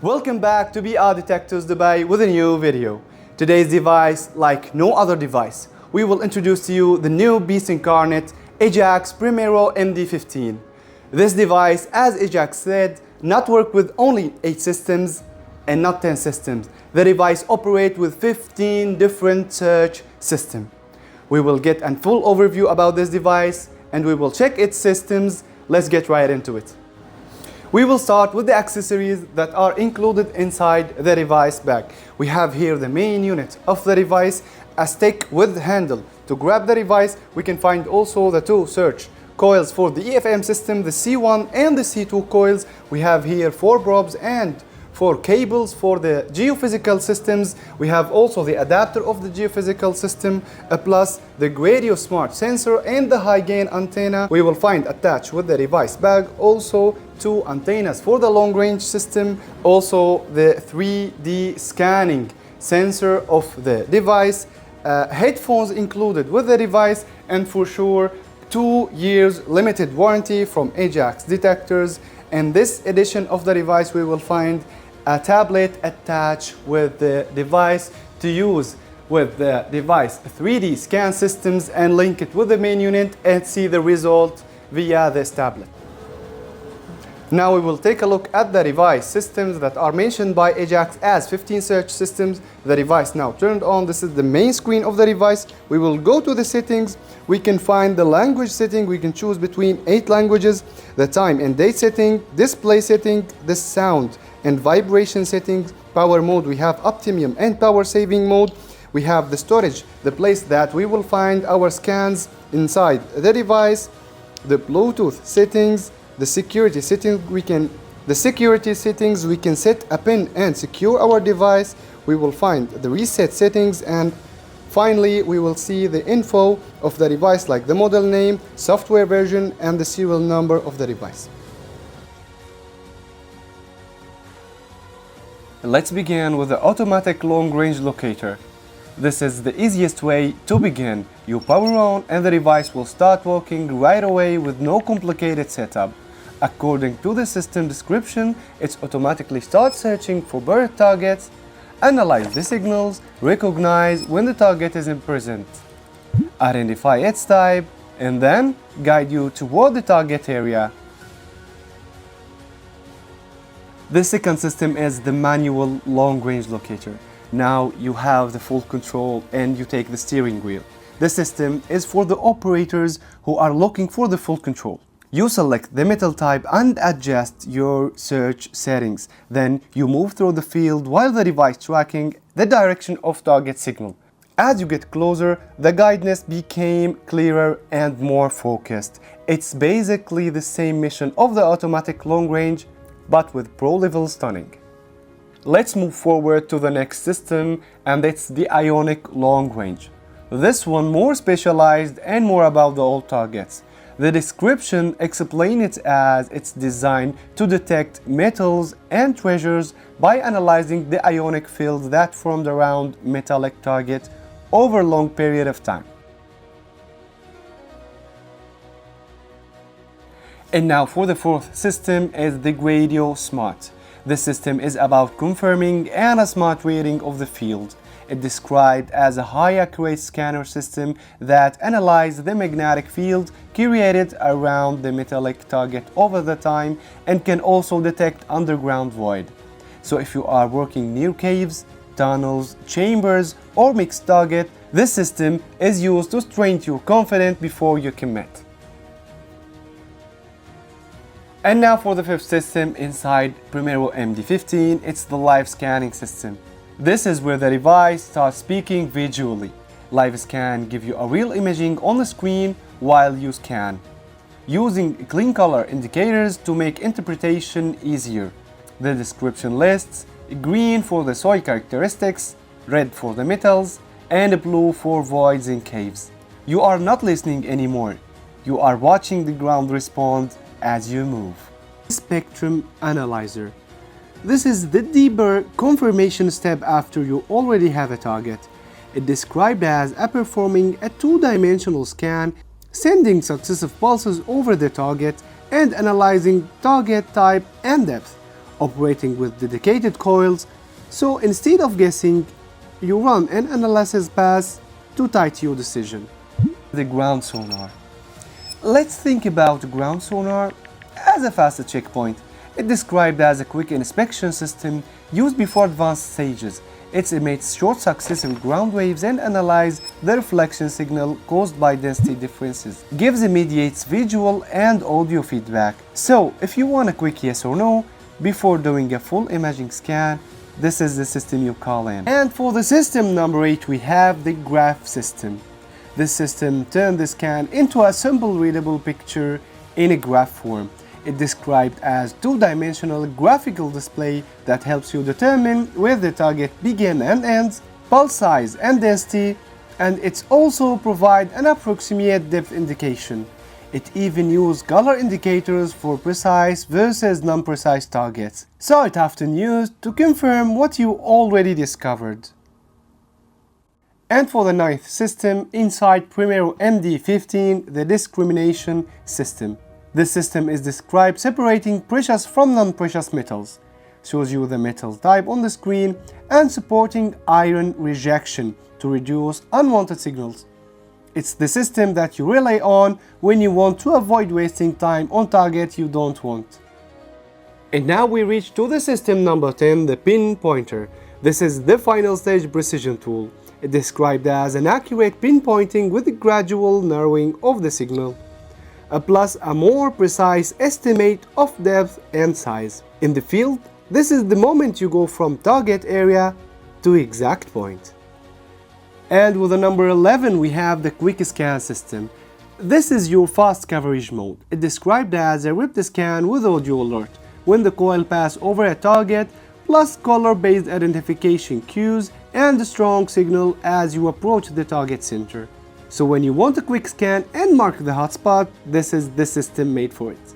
Welcome back to BR Detectors Dubai with a new video. Today's device, like no other device, we will introduce to you the new beast incarnate Ajax Primero MD15. This device, as Ajax said, not work with only 8 systems and not 10 systems. The device operates with 15 different search systems. We will get a full overview about this device and we will check its systems. Let's get right into it. We will start with the accessories that are included inside the device bag. We have here the main unit of the device, a stick with handle to grab the device. We can find also the 2 search coils for the EFM system, the C1 and the C2 coils. We have here 4 probes and 4 cables for the geophysical systems. We have also the adapter of the geophysical system, plus the radio smart sensor and the high gain antenna. We will find attached with the device bag also 2 antennas for the long range system, also the 3D scanning sensor of the device, headphones included with the device, and for sure 2 years limited warranty from Ajax Detectors. In this edition of the device we will find a tablet attached with the device to use with the device 3D scan systems and link it with the main unit and see the result via this tablet. Now we will take a look at the device systems that are mentioned by Ajax as 15 search systems. The device now turned on. This is the main screen of the device. We will go to the settings. We can find the language setting. We can choose between 8 languages, the time and date setting, display setting, the sound and vibration settings, power mode. We have optimum and power saving mode. We have the storage, the place that we will find our scans inside the device, the Bluetooth settings, the security settings. We can set a pin and secure our device. We will find the reset settings, and finally we will see the info of the device like the model name, software version and the serial number of the device. Let's begin with the automatic long range locator. This is the easiest way to begin. You power on and the device will start working right away with no complicated setup. According to the system description, it automatically starts searching for bird targets, analyze the signals, recognize when the target is present, identify its type, and then guide you toward the target area. The second system is the manual long-range locator. Now you have the full control and you take the steering wheel. This system is for the operators who are looking for the full control. You select the metal type and adjust your search settings. Then you move through the field while the device tracking the direction of target signal. As you get closer, the guidance became clearer and more focused. It's basically the same mission of the automatic long range, but with pro level stunning. Let's move forward to the next system, and it's the ionic long range. This one more specialized and more about the old targets. The description explains it as it's designed to detect metals and treasures by analyzing the ionic field that formed around metallic target over a long period of time. And now for the fourth system is the Radio Smart. This system is about confirming and a smart reading of the field. It described as a high accurate scanner system that analyzes the magnetic field created around the metallic target over the time and can also detect underground void. So if you are working near caves, tunnels, chambers or mixed target, this system is used to strengthen your confidence before you commit. And now for the fifth system inside Primero MD15, it's the live scanning system. This is where the device starts speaking visually. Live scan gives you a real imaging on the screen while you scan, using clean color indicators to make interpretation easier. The description lists green for the soil characteristics, red for the metals, and blue for voids in caves. You are not listening anymore. You are watching the ground respond as you move. Spectrum Analyzer. This is the deeper confirmation step after you already have a target. It described as performing a 2-dimensional scan, sending successive pulses over the target and analyzing target type and depth. operating with dedicated coils, so instead of guessing, you run an analysis pass to tie to your decision. The ground sonar. Let's think about ground sonar as a fast checkpoint. It's described as a quick inspection system used before advanced stages. It emits short successive ground waves and analyzes the reflection signal caused by density differences. Gives immediate visual and audio feedback. So, if you want a quick yes or no before doing a full imaging scan, this is the system you call in. And for the system number 8, we have the graph system. This system turns the scan into a simple readable picture in a graph form. It's described as two-dimensional graphical display that helps you determine where the target begins and ends, pulse size and density, and it also provides an approximate depth indication. It even uses color indicators for precise versus non-precise targets, so it often used to confirm what you already discovered. And for the 9th system inside Primero MD15, the discrimination system. This system is described separating precious from non-precious metals, shows you the metal type on the screen, and supporting ion rejection to reduce unwanted signals. It's the system that you rely on when you want to avoid wasting time on targets you don't want. And now we reach to the system number 10, the pinpointer. This is the final stage precision tool. It's described as an accurate pinpointing with a gradual narrowing of the signal, plus a more precise estimate of depth and size. In the field, this is the moment you go from target area to exact point. And with the number 11, we have the quick scan system. This is your fast coverage mode. It's described as a ripped scan with audio alert when the coil passes over a target, plus color-based identification cues and a strong signal as you approach the target center. So when you want a quick scan and mark the hotspot, this is the system made for it.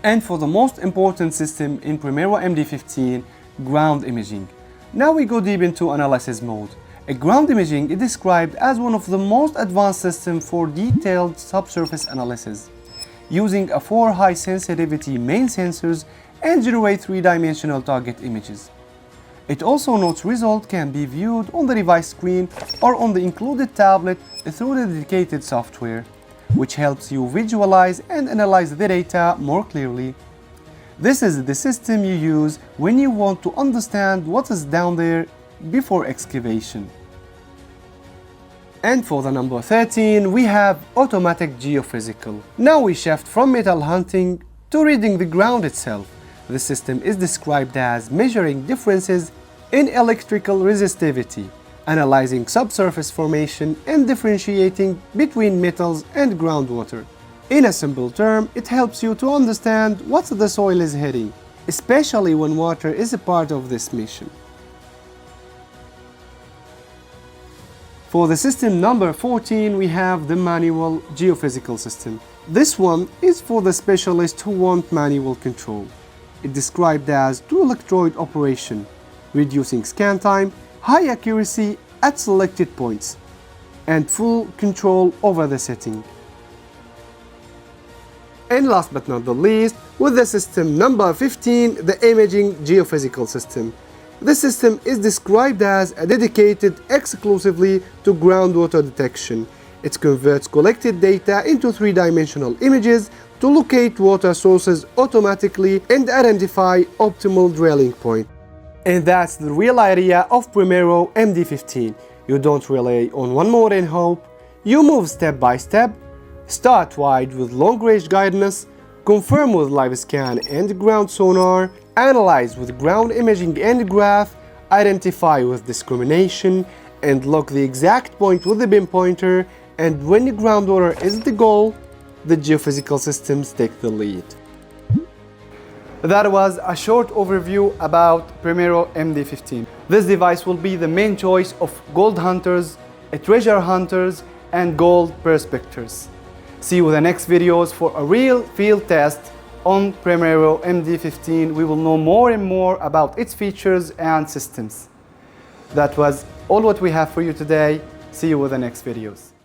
And for the most important system in Primero MD15, ground imaging. Now we go deep into analysis mode. A ground imaging is described as one of the most advanced systems for detailed subsurface analysis, using 4 high sensitivity main sensors and generate 3-dimensional target images. It also notes results can be viewed on the device screen or on the included tablet through the dedicated software, which helps you visualize and analyze the data more clearly. This is the system you use when you want to understand what is down there before excavation. And for the number 13, we have automatic geophysical. Now we shift from metal hunting to reading the ground itself. The system is described as measuring differences in electrical resistivity, analyzing subsurface formation, and differentiating between metals and groundwater. In a simple term, it helps you to understand what the soil is hitting, especially when water is a part of this mission. For the system number 14, we have the manual geophysical system. This one is for the specialists who want manual control. It's described as two-electrode operation, reducing scan time, high accuracy at selected points, and full control over the setting. And last but not the least, with the system number 15, the imaging geophysical system. This system is described as dedicated exclusively to groundwater detection. It converts collected data into 3-dimensional images to locate water sources automatically and identify optimal drilling point. And that's the real idea of Primero MD15. You don't rely on one mode and hope. You move step by step, start wide with long-range guidance, confirm with live scan and ground sonar, analyze with ground imaging and graph, identify with discrimination, and lock the exact point with the pinpointer, and when the groundwater is the goal, the geophysical systems take the lead. That was a short overview about Primero MD15. This device will be the main choice of gold hunters, treasure hunters, and gold prospectors. See you in the next videos for a real field test on Primero MD15. We will know more and more about its features and systems. That was all what we have for you today. See you with the next videos.